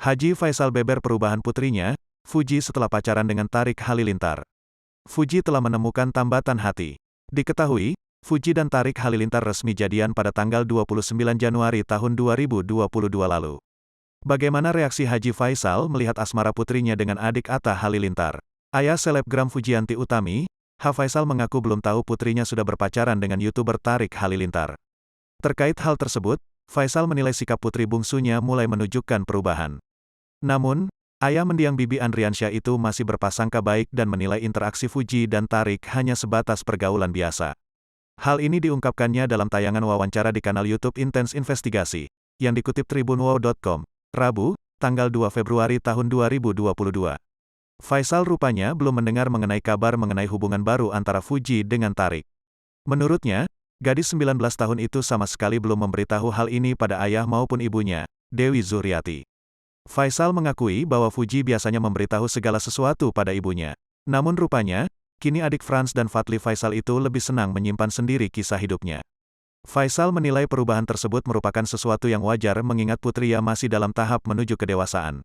Haji Faisal beber perubahan putrinya, Fuji setelah pacaran dengan Tarik Halilintar. Fuji telah menemukan tambatan hati. Diketahui, Fuji dan Tarik Halilintar resmi jadian pada tanggal 29 Januari tahun 2022 lalu. Bagaimana reaksi Haji Faisal melihat asmara putrinya dengan adik Atta Halilintar? Ayah selebgram Fujianti Utami, H. Faisal mengaku belum tahu putrinya sudah berpacaran dengan YouTuber Tarik Halilintar. Terkait hal tersebut, Faisal menilai sikap putri bungsunya mulai menunjukkan perubahan. Namun, ayah mendiang Bibi Andriansyah itu masih berprasangka baik dan menilai interaksi Fuji dan Tarik hanya sebatas pergaulan biasa. Hal ini diungkapkannya dalam tayangan wawancara di kanal YouTube Intens Investigasi, yang dikutip tribunwow.com, Rabu, tanggal 2 Februari tahun 2022. Faisal rupanya belum mendengar mengenai kabar mengenai hubungan baru antara Fuji dengan Tarik. Menurutnya, gadis 19 tahun itu sama sekali belum memberitahu hal ini pada ayah maupun ibunya, Dewi Zuriati. Faisal mengakui bahwa Fuji biasanya memberitahu segala sesuatu pada ibunya. Namun rupanya, kini adik Frans dan Fadli Faisal itu lebih senang menyimpan sendiri kisah hidupnya. Faisal menilai perubahan tersebut merupakan sesuatu yang wajar mengingat putria masih dalam tahap menuju kedewasaan.